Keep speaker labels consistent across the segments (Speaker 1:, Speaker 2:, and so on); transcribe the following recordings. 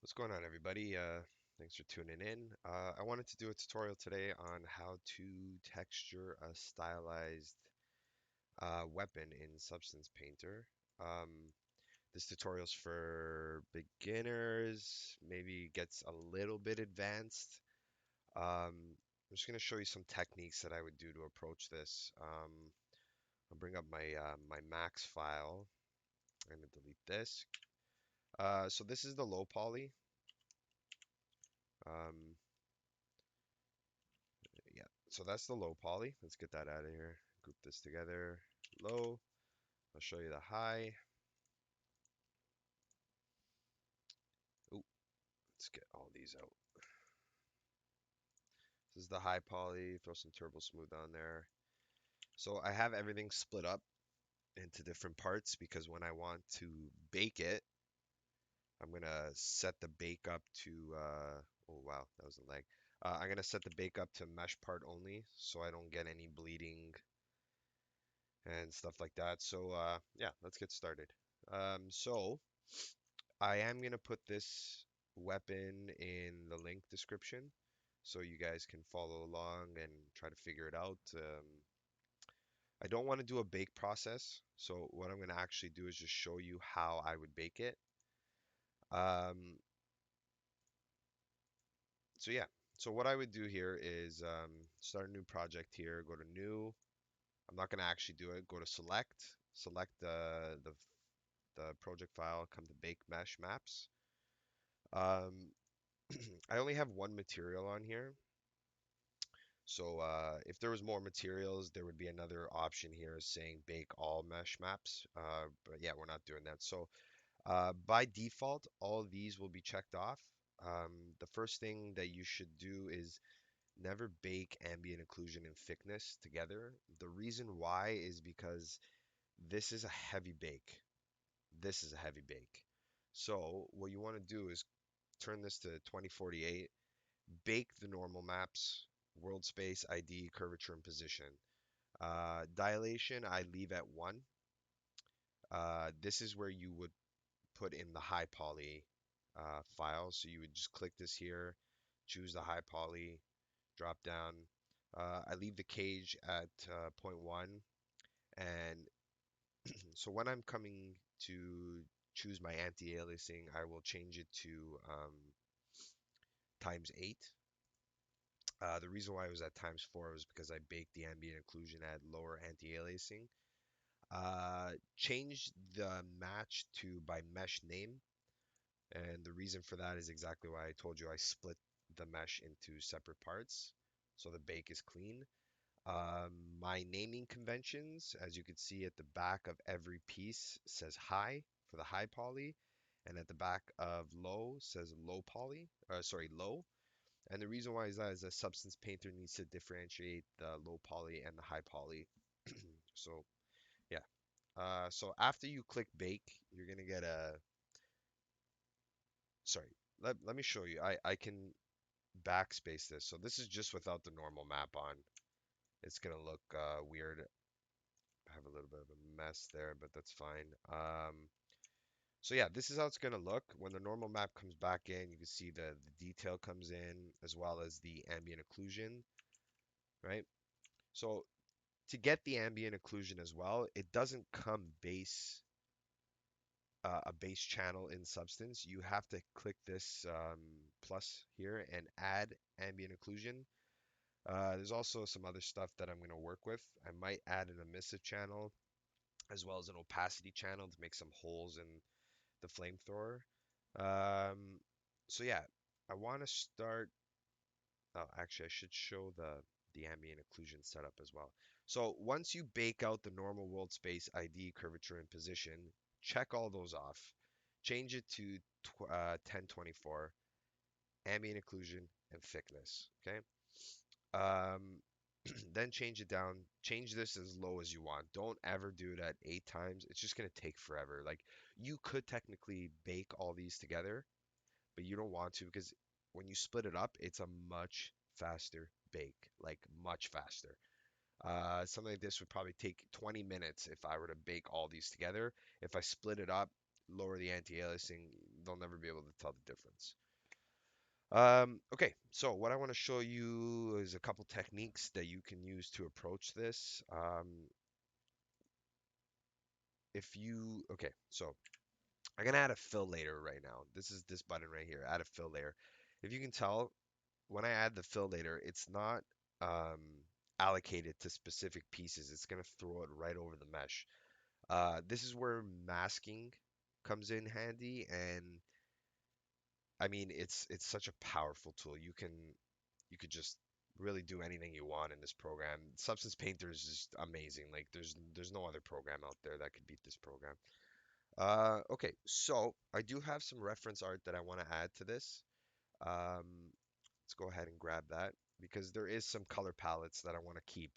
Speaker 1: What's going on, everybody? Thanks for tuning in. I wanted to do a tutorial today on how to texture a stylized weapon in Substance Painter. Um, this tutorial's for beginners, maybe gets a little bit advanced. I'm just going to show you some techniques that I would do to approach this. I'll bring up my Max file. I'm going to delete this. So this is the low poly. Um, Yeah, so that's the low poly. Let's get that out of here. Group this together. Low. I'll show you the high. Ooh, let's get all these out. This is the high poly. Throw some turbo smooth on there. So I have everything split up into different parts because when I want to bake it, I'm gonna set the bake up to oh wow, that was a lag. I'm gonna set the bake up to mesh part only so I don't get any bleeding and stuff like that. So yeah, let's get started. So I am going to put this weapon in the link description so you guys can follow along and try to figure it out. I don't want to do a bake process, so what I'm going to actually do is just show you how I would bake it. Um, so yeah, so what I would do here is start a new project here, go to new. I'm not going to actually do it. Go to select, select the project file, come to bake mesh maps. Um, I only have one material on here. So if there was more materials, there would be another option here saying bake all mesh maps. But yeah, we're not doing that. So by default, all of these will be checked off. The first thing that you should do is never bake ambient occlusion and thickness together. The reason why is because this is a heavy bake. This is a heavy bake. So what you want to do is turn this to 2048, bake the normal maps, world space, ID, curvature, and position. Dilation, I leave at 1. This is where you would put in the high poly file. So you would just click this here, choose the high poly, drop down. I leave the cage at zero point 0.1. And so when I'm coming to choose my anti-aliasing, I will change it to times 8. The reason why it was at times 4 was because I baked the ambient occlusion at lower anti-aliasing. Change the match to by mesh name, and the reason for that is exactly why I told you I split the mesh into separate parts, so the bake is clean. My naming conventions, as you can see at the back of every piece, says high for the high poly, and at the back of low says low poly, sorry, low. And the reason why is that is a substance painter needs to differentiate the low poly and the high poly. So yeah. So after you click bake, you're gonna get a, sorry, let me show you. I can backspace this. So this is just without the normal map on. It's gonna look weird. I have a little bit of a mess there, but that's fine. So yeah, this is how it's gonna look. When the normal map comes back in, you can see the detail comes in as well as the ambient occlusion, right? So to get the ambient occlusion as well, it doesn't come a base channel in Substance. You have to click this plus here and add ambient occlusion. There's also some other stuff that I'm going to work with. I might add an emissive channel as well as an opacity channel to make some holes in the flamethrower. So yeah, I want to start. Oh, actually, I should show the ambient occlusion setup as well. So once you bake out the normal world space ID, curvature, and position, check all those off. Change it to 1024, ambient occlusion, and thickness. Okay. Um, then change it down. Change this as low as you want. Don't ever do it at 8 times. It's just gonna take forever. Like you could technically bake all these together, but you don't want to because when you split it up, it's a much faster bake, like much faster. Something like this would probably take 20 minutes if I were to bake all these together. If I split it up, lower the anti-aliasing, they'll never be able to tell the difference. Okay, so what I want to show you is a couple techniques that you can use to approach this. Okay, so I'm gonna add a fill layer right now. This is this button right here, add a fill layer. If you can tell, when I add the fill layer, it's not um, allocated to specific pieces. It's gonna throw it right over the mesh. This is where masking comes in handy, and I mean it's such a powerful tool. You could just really do anything you want in this program. Substance Painter is just amazing. Like there's no other program out there that could beat this program. Okay, so I do have some reference art that I want to add to this. Let's go ahead and grab that because there is some color palettes that I want to keep.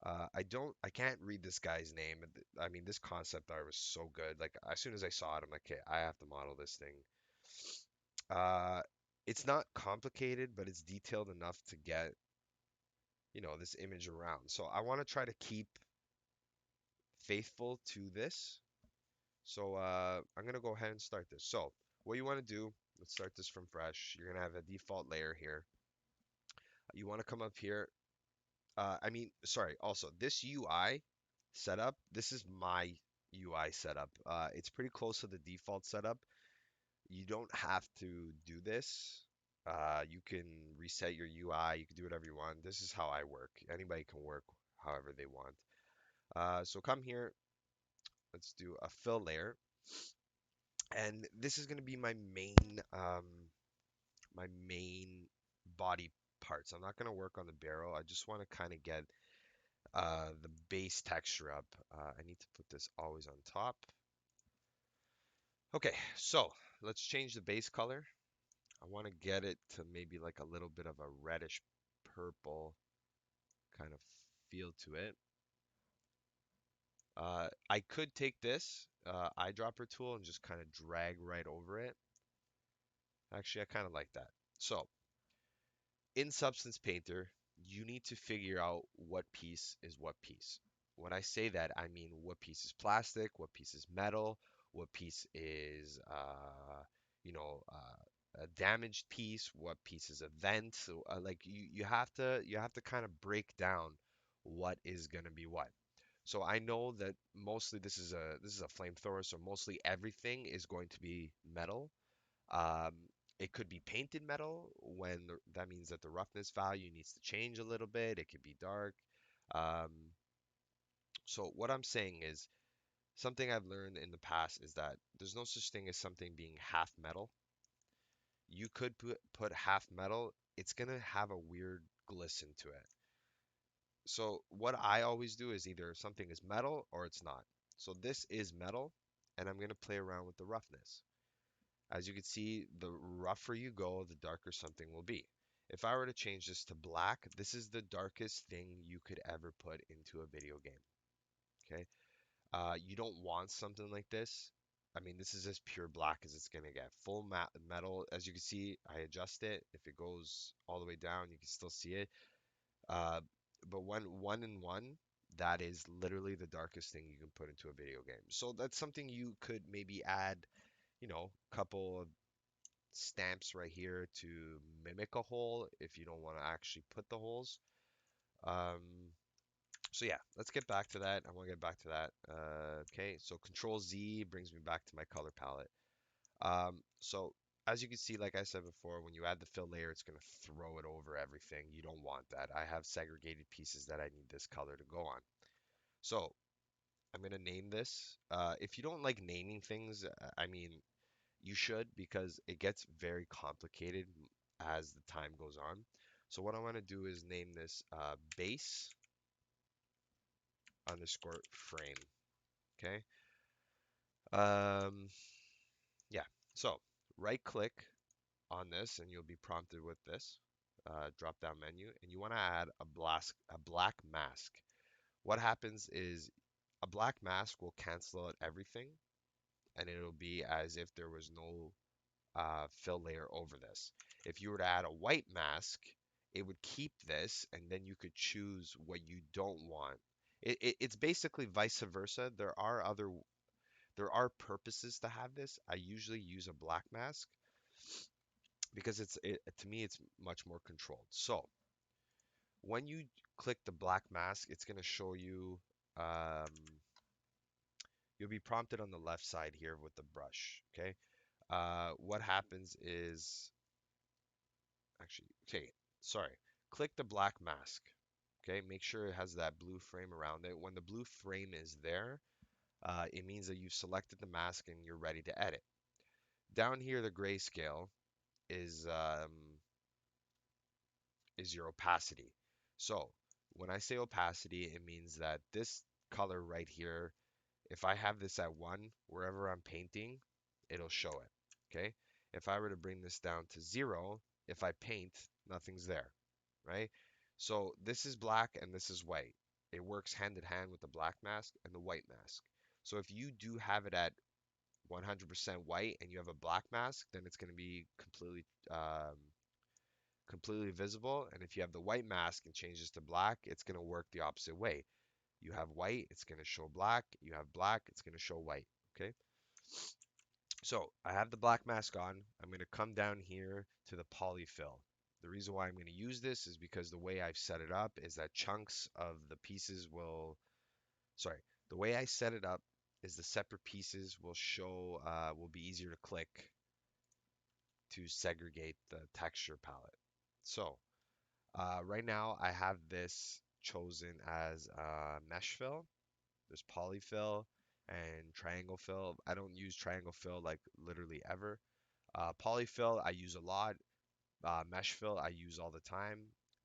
Speaker 1: I can't read this guy's name. I mean, this concept art was so good. Like as soon as I saw it, I'm like, okay, I have to model this thing. Uh, it's not complicated, but it's detailed enough to get, this image around. So I want to try to keep faithful to this. So I'm gonna go ahead and start this. So what you want to do, let's start this from fresh. You're gonna have a default layer here. You want to come up here. Sorry. Also, this UI setup, this is my UI setup. It's pretty close to the default setup. You don't have to do this. You can reset your UI. You can do whatever you want. This is how I work. Anybody can work however they want. So come here. Let's do a fill layer. And this is going to be my main body parts. I'm not going to work on the barrel. I just want to kind of get the base texture up. I need to put this always on top. Okay, so let's change the base color. I want to get it to maybe like a little bit of a reddish purple kind of feel to it. I could take this eyedropper tool and just kind of drag right over it. Actually, I kind of like that. So in Substance Painter, you need to figure out what piece is what piece. When I say that, I mean what piece is plastic, what piece is metal, what piece is, a damaged piece, what piece is a vent. So, like you have to kind of break down what is gonna be what. So I know that mostly this is a flamethrower, so mostly everything is going to be metal. um, it could be painted metal when that means that the roughness value needs to change a little bit. It could be dark. Um, so what I'm saying is something I've learned in the past is that there's no such thing as something being half metal. You could put half metal, it's gonna have a weird glisten to it. So what I always do is either something is metal or it's not. So this is metal, and I'm gonna play around with the roughness. As you can see, the rougher you go, the darker something will be. If I were to change this to black, this is the darkest thing you could ever put into a video game. Okay. You don't want something like this. I mean, this is as pure black as it's gonna get. Full metal. As you can see, I adjust it. If it goes all the way down, you can still see it. Uh, but when one in one, that is literally the darkest thing you can put into a video game. So that's something you could maybe add, couple of stamps right here to mimic a hole if you don't want to actually put the holes. Um, so yeah, let's get back to that. I want to get back to that. Okay, so Control Z brings me back to my color palette. So as you can see, like I said before, when you add the fill layer, it's going to throw it over everything. You don't want that. I have segregated pieces that I need this color to go on. So I'm going to name this. If you don't like naming things, I mean, you should because it gets very complicated as the time goes on. So what I want to do is name this base underscore frame. Okay. Um, yeah. So right click on this and you'll be prompted with this drop down menu, and you want to add a black mask. What happens is a black mask will cancel out everything, and it'll be as if there was no fill layer over this. If you were to add a white mask, it would keep this, and then you could choose what you don't want. It's basically vice versa. There are purposes to have this. I usually use a black mask because to me it's much more controlled. So when you click the black mask, it's going to show you um, you'll be prompted on the left side here with the brush. Okay. What happens is actually okay. Sorry. Click the black mask. Okay. Make sure it has that blue frame around it. When the blue frame is there, it means that you've selected the mask and you're ready to edit. Down here, the grayscale is um, is your opacity. So when I say opacity, it means that this color right here, if I have this at 1, wherever I'm painting, it'll show it. Okay? If I were to bring this down to 0, if I paint, nothing's there, right? So this is black and this is white. It works hand in hand with the black mask and the white mask. So if you do have it at 100% white and you have a black mask, then it's going to be completely visible. And if you have the white mask and changes to black, it's going to work the opposite way. You have white, it's going to show black. You have black, it's going to show white. Okay. So I have the black mask on. I'm going to come down here to the polyfill. The reason why I'm going to use this is because the way I've set it up is that chunks of the pieces will, sorry, the way I set it up is the separate pieces will be easier to click to segregate the texture palette. So right now I have this chosen as mesh fill. There's polyfill and triangle fill. I don't use triangle fill like literally ever. Polyfill I use a lot. Mesh fill I use all the time.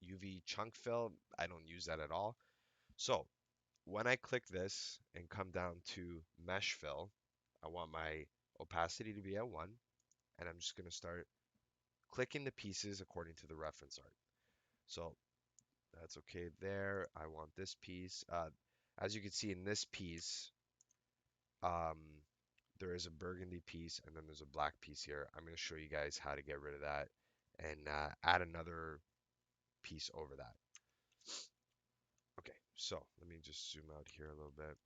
Speaker 1: UV chunk fill I don't use that at all. So when I click this and come down to mesh fill, I want my opacity to be at 1, and I'm just going to start clicking the pieces according to the reference art. So that's okay there. I want this piece. As you can see in this piece, um, there is a burgundy piece and then there's a black piece here. I'm going to show you guys how to get rid of that and add another piece over that. Okay, so let me just zoom out here a little bit.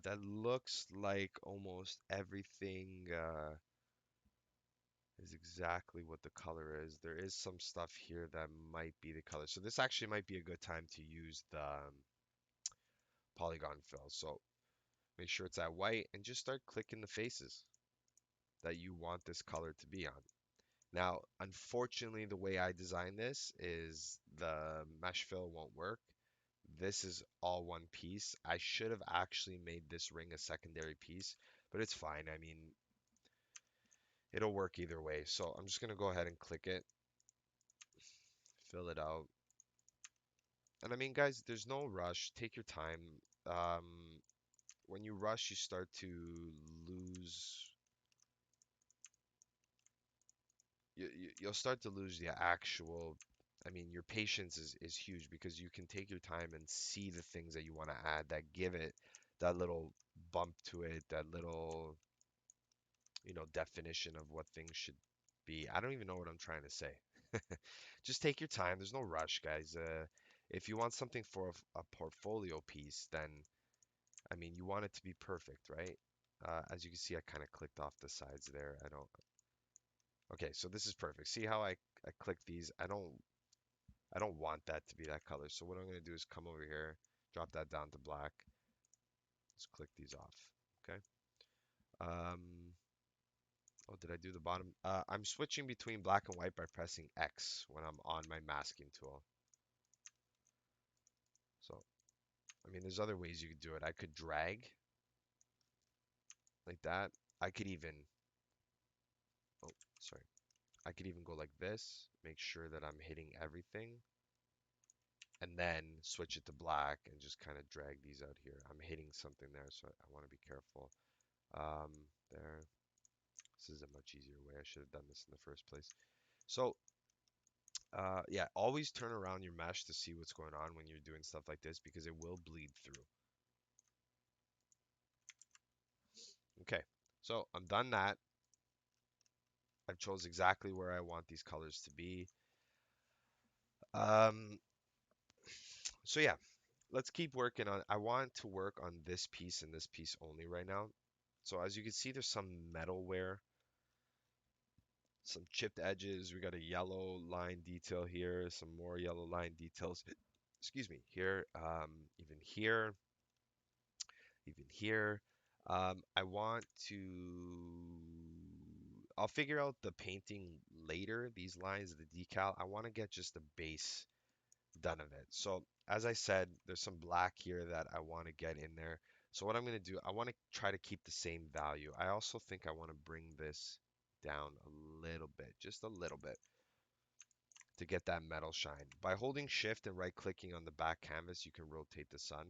Speaker 1: That looks like almost everything is exactly what the color is. There is some stuff here that might be the color. So this actually might be a good time to use the polygon fill. So make sure it's at white and just start clicking the faces that you want this color to be on. Now, unfortunately, the way I designed this is the mesh fill won't work. This is all one piece. I should have actually made this ring a secondary piece, but it's fine. I mean, it'll work either way. So I'm just going to go ahead and click it, fill it out. And I mean, guys, there's no rush. Take your time. Um, when you rush, you start to lose you'll start to lose the actual, I mean, your patience is huge because you can take your time and see the things that you want to add that give it that little bump to it, that little, definition of what things should be. I don't even know what I'm trying to say. Just take your time. There's no rush, guys. If you want something for a portfolio piece, then, I mean, you want it to be perfect, right? As you can see, I kind of clicked off the sides there. I don't, okay, so this is perfect. See how I click these? I don't want that to be that color. So what I'm going to do is come over here, drop that down to black. Let's click these off. Okay. Um, oh, did I do the bottom? I'm switching between black and white by pressing X when I'm on my masking tool. So, I mean, there's other ways you could do it. I could drag like that. I could even, oh, sorry. I could even go like this, make sure that I'm hitting everything, and then switch it to black and just kind of drag these out here. I'm hitting something there, so I want to be careful. There. This is a much easier way. I should have done this in the first place. So, yeah, always turn around your mesh to see what's going on when you're doing stuff like this because it will bleed through. Okay, so I'm done that. I've chose exactly where I want these colors to be. Um, so yeah, let's keep working on. I want to work on this piece and this piece only right now. So as you can see, there's some metal wear, some chipped edges. We got a yellow line detail here, some more yellow line details. Excuse me, here, even here, even here. I want to. I'll figure out the painting later. These lines, the decal. I want to get just the base done of it. So as I said, there's some black here that I want to get in there. So what I'm going to do, I want to try to keep the same value. I also think I want to bring this down a little bit, just a little bit, to get that metal shine. By holding shift and right clicking on the back canvas, you can rotate the sun.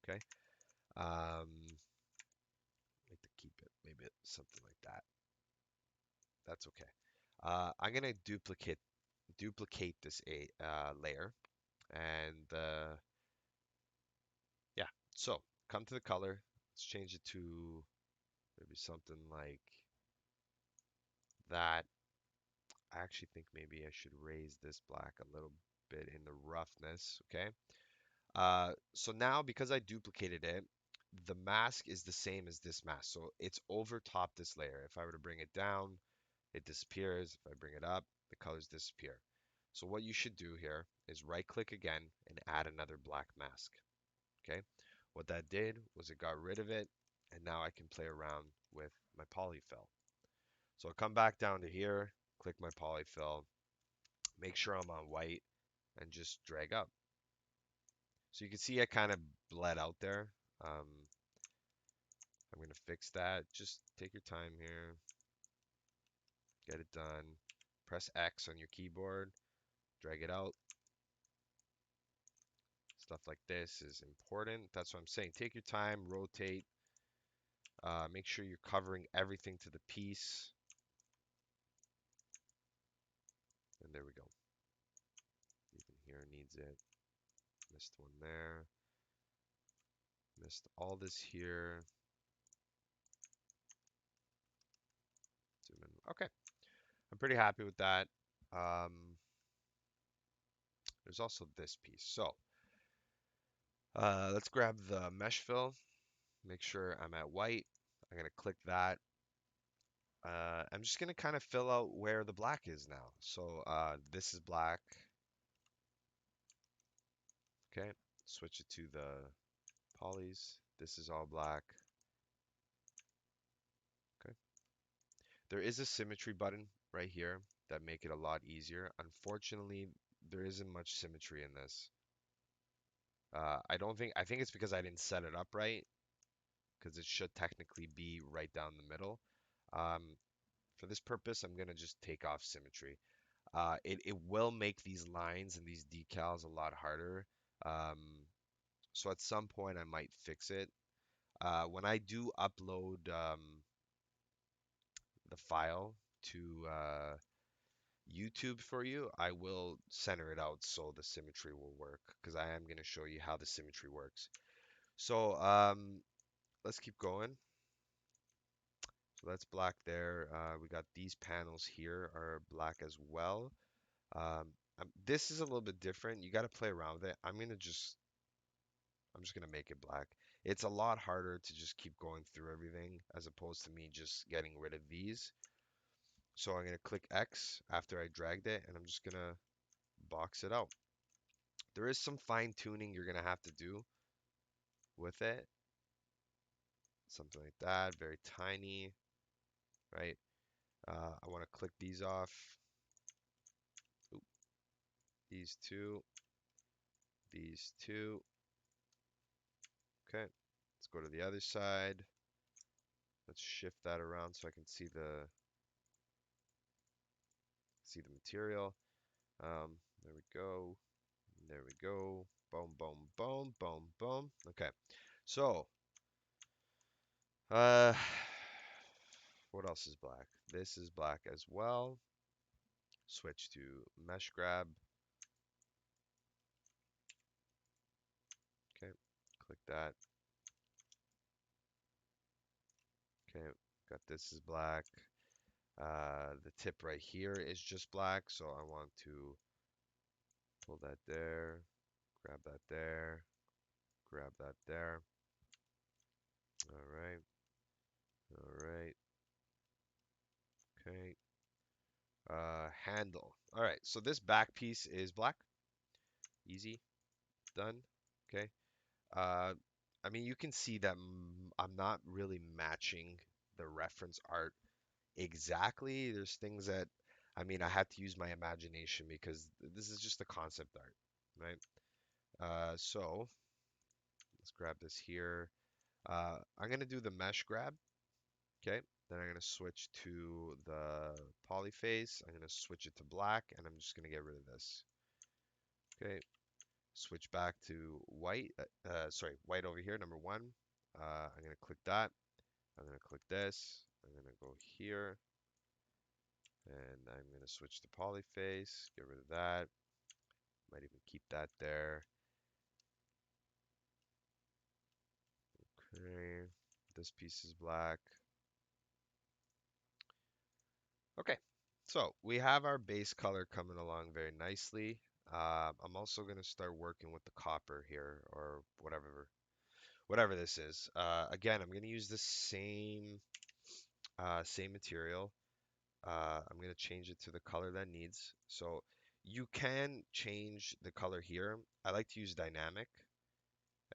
Speaker 1: Okay. Like to keep it, maybe something like that. That's okay. I'm going to duplicate this layer and yeah. So come to the color. Let's change it to maybe something like that. I actually think maybe I should raise this black a little bit in the roughness. Okay. So now because I duplicated it, the mask is the same as this mask. So it's over top this layer. If I were to bring it down, it disappears. If I bring it up, the colors disappear. So what you should do here is right click again and add another black mask. Okay. What that did was it got rid of it, and now I can play around with my polyfill. So I'll come back down to here, click my polyfill, make sure I'm on white, and just drag up. So you can see I kind of bled out there. I'm going to fix that. Just take your time here, get it done. Press X on your keyboard, drag it out. Stuff like this is important. That's what I'm saying. Take your time, rotate. Make sure you're covering everything to the piece. And there we go. Even here needs it. Missed one there. Missed all this here. Zoom in. Okay. I'm pretty happy with that. Um, there's also this piece. So let's grab the mesh fill. Make sure I'm at white. I'm going to click that. I'm just going to kind of fill out where the black is now. So this is black. Okay. Switch it to the polys. This is all black. Okay. There is a symmetry button right here that make it a lot easier. Unfortunately, there isn't much symmetry in this. I think it's because I didn't set it up right, because it should technically be right down the middle. Um, for this purpose, I'm gonna just take off symmetry. It will make these lines and these decals a lot harder. Um, so at some point I might fix it. When I do upload the file to YouTube for you, I will center it out so the symmetry will work because I am going to show you how the symmetry works. So let's keep going. So that's black there. We got these panels here are black as well. This is a little bit different. You got to play around with it. I'm just gonna make it black. It's a lot harder to just keep going through everything as opposed to me just getting rid of these. So I'm gonna click X after I dragged it, and I'm just gonna box it out. There is some fine tuning you're gonna have to do with it. Something like that, very tiny, right? I want to click these off. Oop, these two, these two. Okay, let's go to the other side. Let's shift that around so I can see the material. There we go. There we go. Boom, boom, boom, boom, boom. Okay. So, uh, what else is black? This is black as well. Switch to mesh grab. Okay. Click that. Okay. Got this is black. The tip right here is just black, so I want to pull that there. Grab that there. Grab that there. All right. All right. Okay. Handle. All right. So this back piece is black. Easy. Done. Okay. Uh, I mean, you can see that I'm not really matching the reference art exactly. There's things that, I mean, I had to use my imagination because this is just a concept art, right? So let's grab this here. I'm gonna do the mesh grab, okay? Then I'm gonna switch to the polyface. I'm gonna switch it to black, and I'm just gonna get rid of this. Okay, switch back to white. Sorry, white over here, number one. I'm gonna click that. I'm gonna click this. I'm gonna go here, and I'm gonna switch to polyface. Get rid of that. Might even keep that there. Okay, this piece is black. Okay, so we have our base color coming along very nicely. I'm also going to start working with the copper here, or whatever this is. Again, I'm going to use the same material. I'm going to change it to the color that needs. So you can change the color here. I like to use dynamic,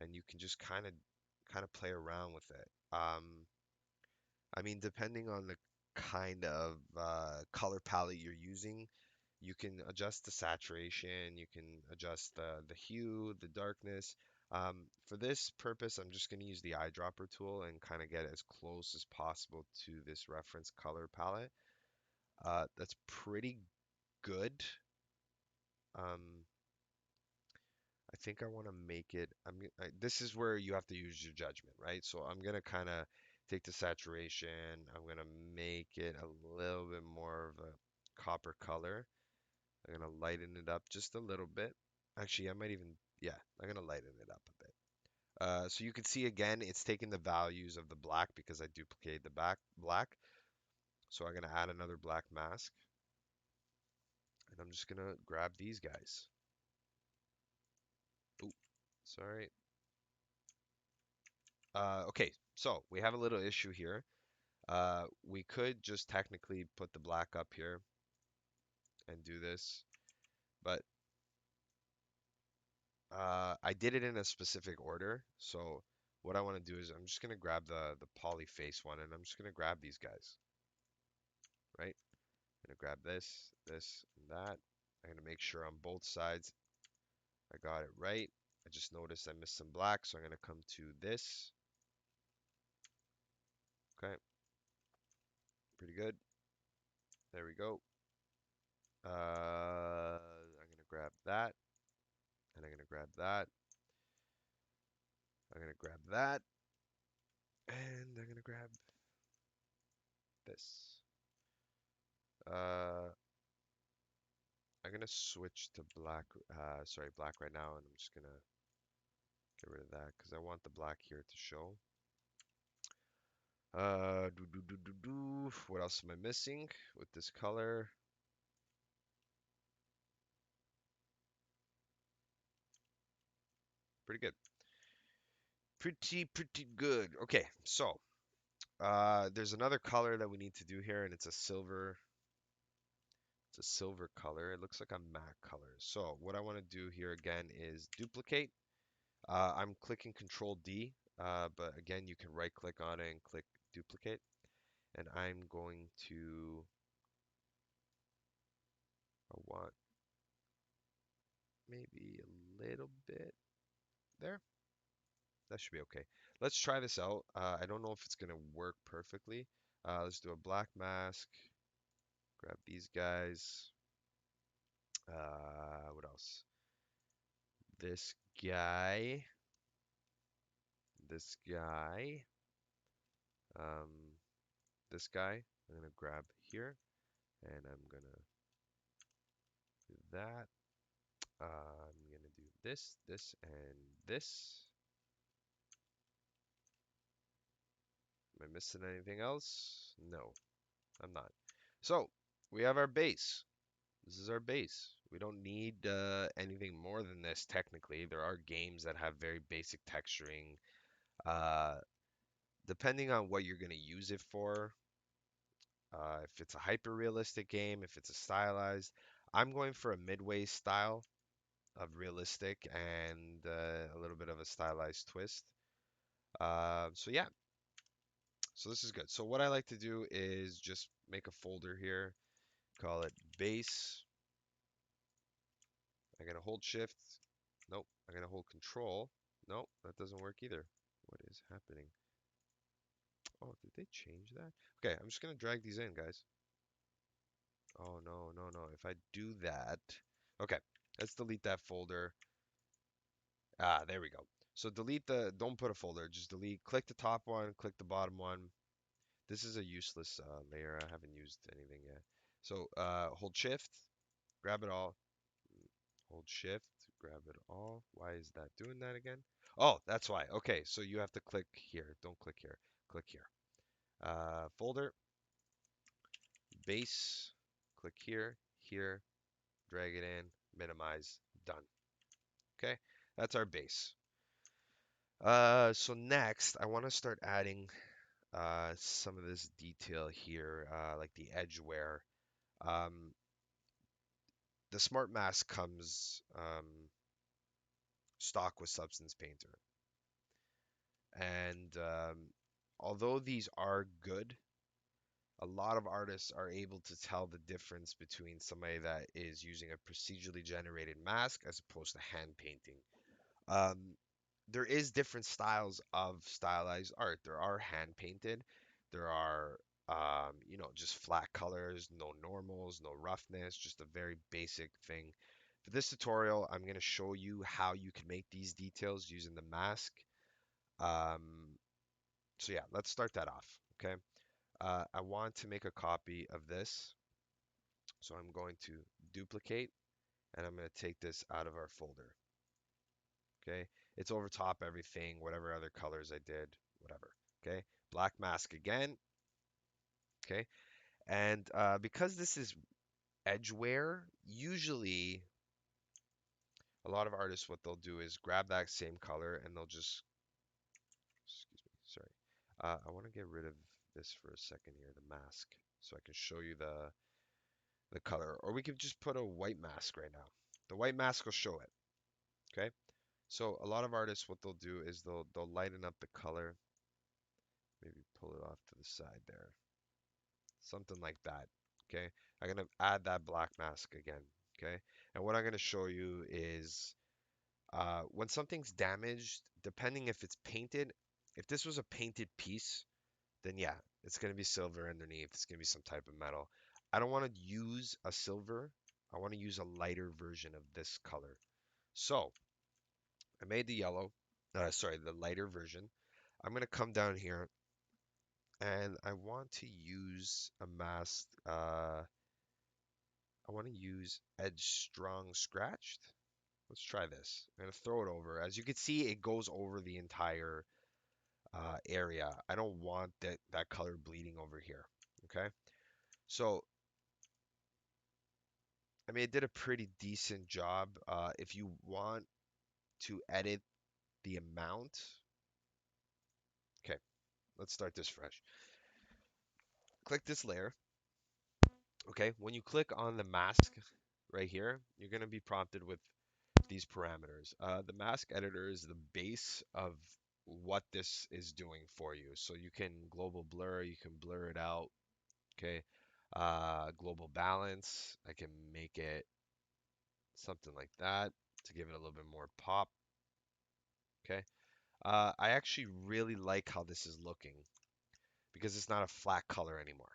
Speaker 1: and you can just kind of play around with it. I mean, depending on the kind of color palette you're using, you can adjust the saturation, you can adjust the hue, the darkness. For this purpose, I'm just going to use the eyedropper tool and kind of get as close as possible to this reference color palette. That's pretty good. Um, I think I want to make it. This is where you have to use your judgment, right? So I'm gonna kind of take the saturation. I'm gonna make it a little bit more of a copper color. I'm gonna lighten it up just a little bit. Actually, I might even, yeah, I'm gonna lighten it up a bit. So you can see again, it's taking the values of the black because I duplicated the back black. So I'm gonna add another black mask, and I'm just gonna grab these guys. Ooh, sorry. Okay, so we have a little issue here. We could just technically put the black up here and do this, but I did it in a specific order. So what I want to do is I'm just gonna grab the poly face one, and I'm just gonna grab these guys, right? I'm gonna grab this, and that. I'm gonna make sure on both sides I got it right. I just noticed I missed some black, so I'm gonna come to this. Okay, pretty good. There we go. I'm gonna grab that, and I'm gonna grab that. I'm gonna grab that, and I'm gonna grab this. Uh, I'm gonna switch to black. Sorry, black right now, and I'm just gonna get rid of that because I want the black here to show. What else am I missing with this color? Pretty good. Pretty good. Okay, so there's another color that we need to do here, and it's a silver. It's a silver color. It looks like a matte color. So what I want to do here again is duplicate. I'm clicking Control D, but again, you can right click on it and click duplicate. And I'm going to, I want maybe a little bit there. That should be okay. Let's try this out. I don't know if it's going to work perfectly. Let's do a black mask. Grab these guys. What else? This guy. This guy. Um, this guy. I'm going to grab here. And I'm going to do that. I'm gonna do this, and this. Am I missing anything else? No, I'm not. So we have our base. This is our base. We don't need anything more than this technically. There are games that have very basic texturing. Uh, Depending on what you're going to use it for, if it's a hyper realistic game, if it's a stylized, I'm going for a midway style of realistic and a little bit of a stylized twist. So yeah, so this is good. So what I like to do is just make a folder here, call it base. I'm gonna hold shift. Nope. I'm gonna hold control. Nope, that doesn't work either. What is happening? Oh, did they change that? Okay, I'm just gonna drag these in, guys. Oh no, no, no. If I do that, okay, let's delete that folder. Ah, there we go. So delete the, don't put a folder, just delete, click the top one, click the bottom one. This is a useless layer. I haven't used anything yet. So hold shift, grab it all, hold shift, grab it all. Why is that doing that again? Oh, that's why. Okay, so you have to click here. Don't click here. Click here. Folder, base, click here, here, drag it in, minimize, done. Okay, that's our base. So next, I want to start adding some of this detail here, like the edge wear. Um, the Smart Mask comes stock with Substance Painter, and although these are good, a lot of artists are able to tell the difference between somebody that is using a procedurally generated mask as opposed to hand painting. Um, there is different styles of stylized art. There are hand painted. There are just flat colors, no normals, no roughness, just a very basic thing. For this tutorial, I'm going to show you how you can make these details using the mask. Um, so yeah, let's start that off. Okay. I want to make a copy of this. So I'm going to duplicate and I'm going to take this out of our folder. Okay. It's over top everything, whatever other colors I did, whatever. Okay. Black mask again. Okay. And because this is edgeware, usually a lot of artists, what they'll do is grab that same color and they'll just, excuse me, sorry. I want to get rid of this for a second here, the mask, so I can show you the color. Or we could just put a white mask right now. The white mask will show it. Okay. So a lot of artists, what they'll do is they'll lighten up the color, maybe pull it off to the side there, something like that. Okay, I'm gonna add that black mask again. Okay, and what I'm gonna show you is when something's damaged, depending if it's painted, if this was a painted piece, then yeah, it's gonna be silver underneath. It's gonna be some type of metal. I don't want to use a silver. I want to use a lighter version of this color. So I made the yellow, sorry, the lighter version. I'm going to come down here and I want to use a mask. I want to use Edge Strong Scratched. Let's try this. I'm going to throw it over. As you can see, it goes over the entire area. I don't want that color bleeding over here. Okay. So, I mean, it did a pretty decent job. If you want to edit the amount, okay, let's start this fresh. Click this layer. Okay, when you click on the mask right here, you're going to be prompted with these parameters. The mask editor is the base of what this is doing for you. So you can global blur, you can blur it out. Okay, global balance, I can make it something like that to give it a little bit more pop. Okay, I actually really like how this is looking because it's not a flat color anymore.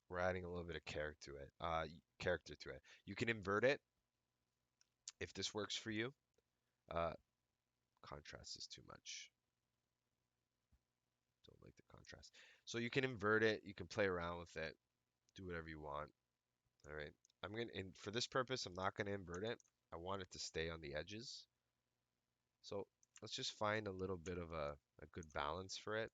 Speaker 1: We're adding a little bit of character to it. You can invert it if this works for you. Uh, Contrast is too much. Don't like the contrast. So you can invert it. You can play around with it. Do whatever you want. All right. I'm gonna, and for this purpose, I'm not gonna invert it. I want it to stay on the edges. So let's just find a little bit of a good balance for it.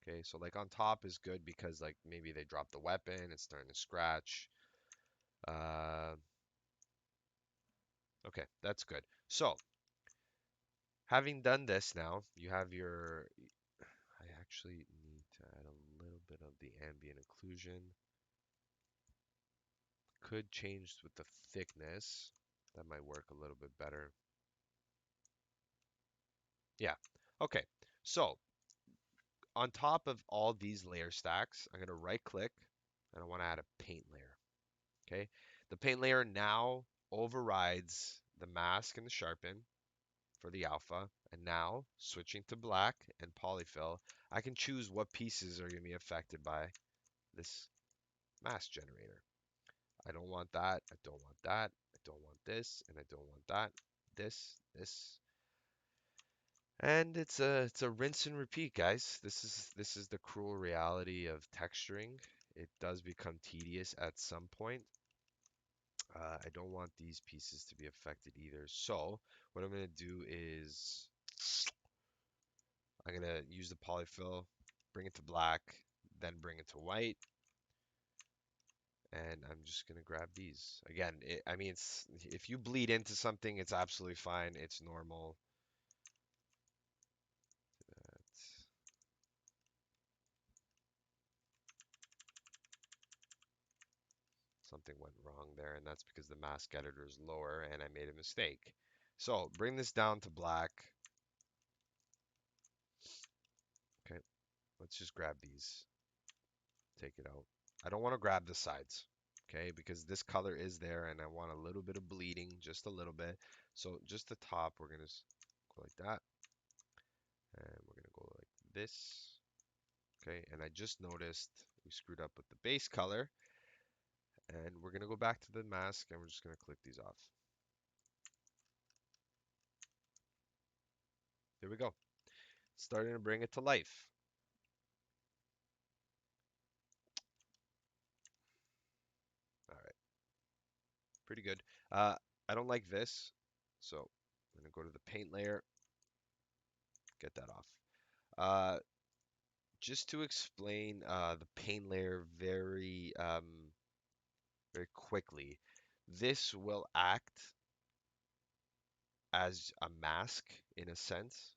Speaker 1: Okay, so like on top is good because like maybe they dropped the weapon, it's starting to scratch. Uh, okay, that's good. So, having done this now, you have your. I actually need to add a little bit of the ambient occlusion. Could change with the thickness. That might work a little bit better. Yeah. Okay. So, on top of all these layer stacks, I'm going to right click and I want to add a paint layer. Okay. The paint layer now overrides the mask and the sharpen for the alpha. And now switching to black and polyfill, I can choose what pieces are going to be affected by this mask generator. I don't want that. I don't want that. I don't want this, and I don't want that. This, and it's a rinse and repeat, guys. This is the cruel reality of texturing. It does become tedious at some point. I don't want these pieces to be affected either. So what I'm gonna do is I'm gonna use the polyfill, bring it to black, then bring it to white, and I'm just gonna grab these. Again, I mean, if you bleed into something, it's absolutely fine. It's normal. Something went wrong there, and that's because the mask editor is lower and I made a mistake. So bring this down to black. Okay, let's just grab these. Take it out. I don't want to grab the sides, okay, because this color is there and I want a little bit of bleeding, just a little bit. So just the top, we're gonna go like that, and we're gonna go like this. Okay, and I just noticed we screwed up with the base color, and we're gonna go back to the mask and we're just gonna click these off. There we go. Starting to bring it to life. All right, pretty good. Uh, I don't like this, so I'm gonna go to the paint layer, get that off. Uh, just to explain the paint layer very quickly, this will act as a mask in a sense.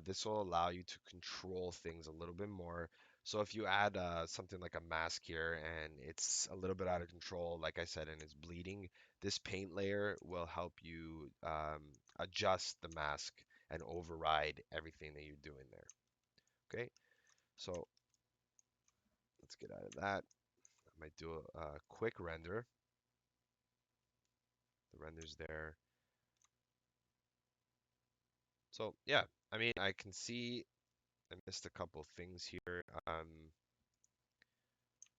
Speaker 1: This will allow you to control things a little bit more. So if you add something like a mask here and it's a little bit out of control, like I said, and it's bleeding, this paint layer will help you adjust the mask and override everything that you're doing there. Okay, so let's get out of that. I might do a quick render. The render's there. So yeah, I mean, I can see I missed a couple things here.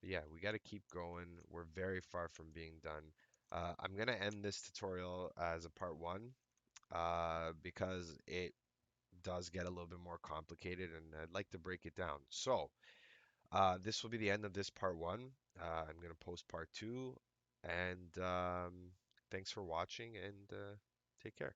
Speaker 1: Yeah, we got to keep going. We're very far from being done. I'm gonna end this tutorial as a part one because it does get a little bit more complicated, and I'd like to break it down. So this will be the end of this part one. I'm gonna post part two, and thanks for watching, and take care.